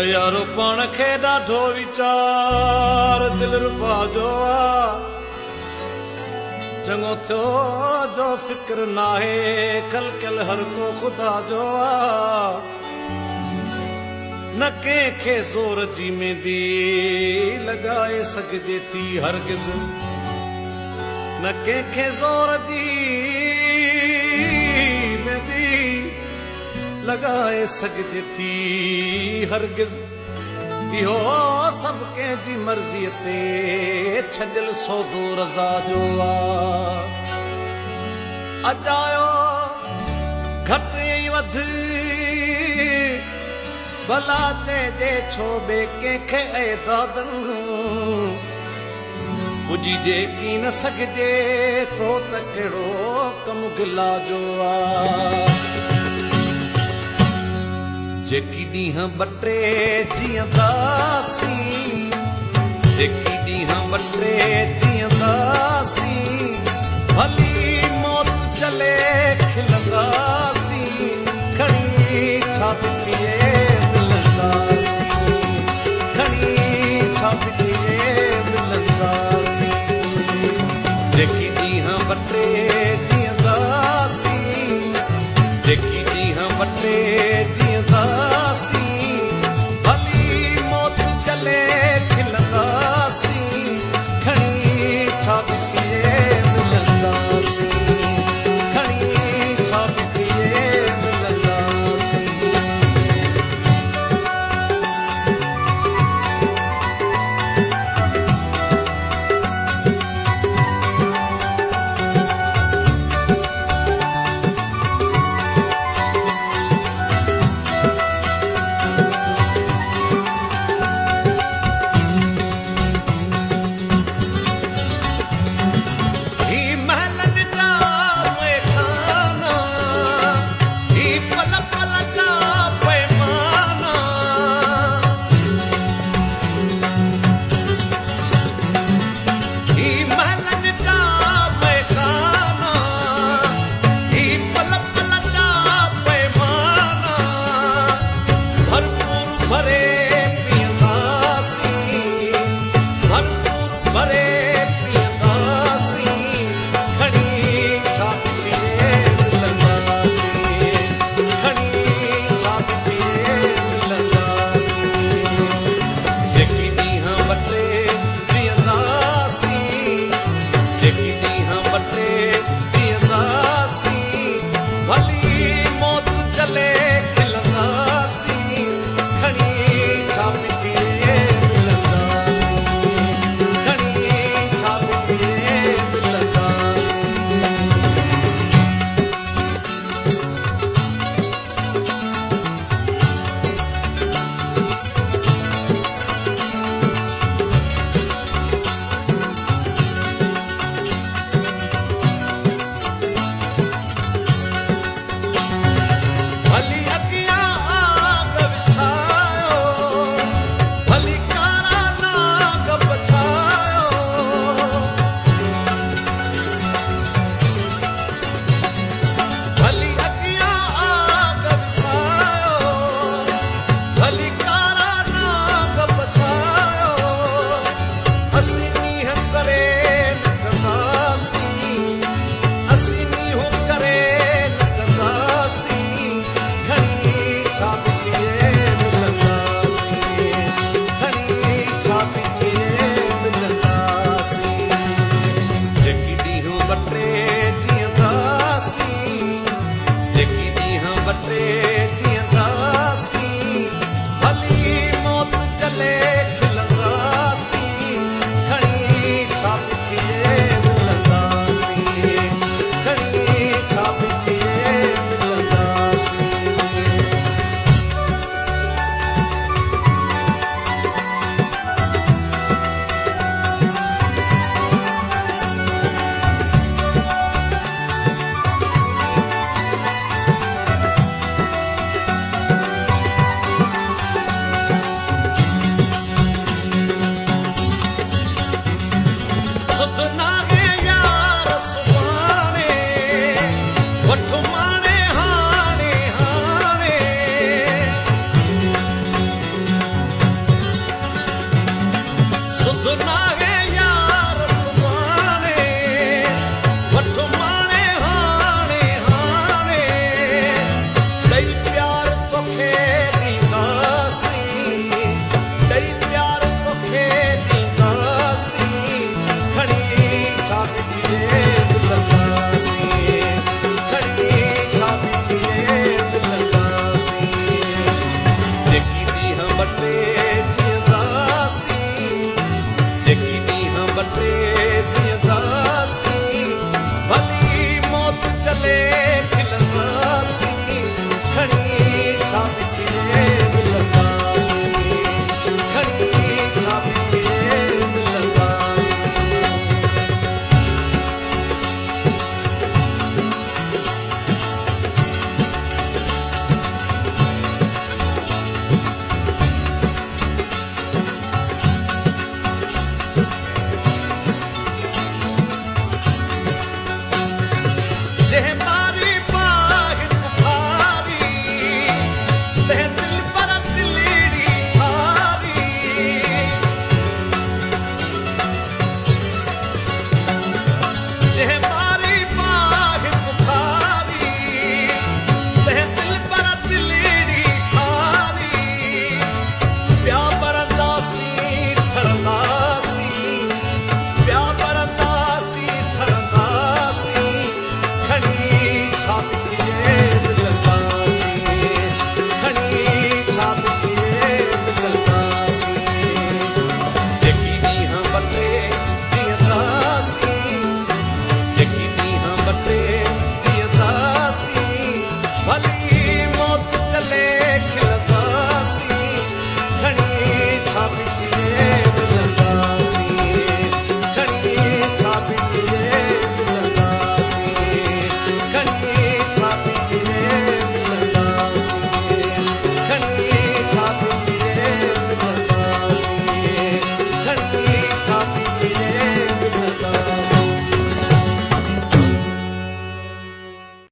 यारो पाण खे ॾाढो वीचार दिल रुपा जो आ चङो थियो जो फिक्र नाहे कल कल हर को ख़ुदा जो आ न कंहिंखे ज़ोर जी मेंदी लॻाए सघिजे थी हरगिज़ न कंहिंखे ज़ोर जी मेंदी लॻाए सघिजे थी हरगिज़ इहो सभु कंहिंजी मर्ज़ीअ ते छॾियल सौदो रज़ा जो आहे अजायो घटि ऐं वधि भला चइजे छो ॿिए कंहिंखे ऐदादनि पुॼिजे की न सघिजे थो त कहिड़ो कमु गिला जो आहे जेकी ॾींहं ॿ टे जीअंदासीं जेकी ॾींहं ॿ टे जीअंदासीं भली मौत चले खिलंदासीं खणी छातीअ मिलंदासीं खणी छातीअ मिलंदासीं जेकी ॾींहं ॿ टे जीअंदासीं जेकी ॾींहं ॿ टे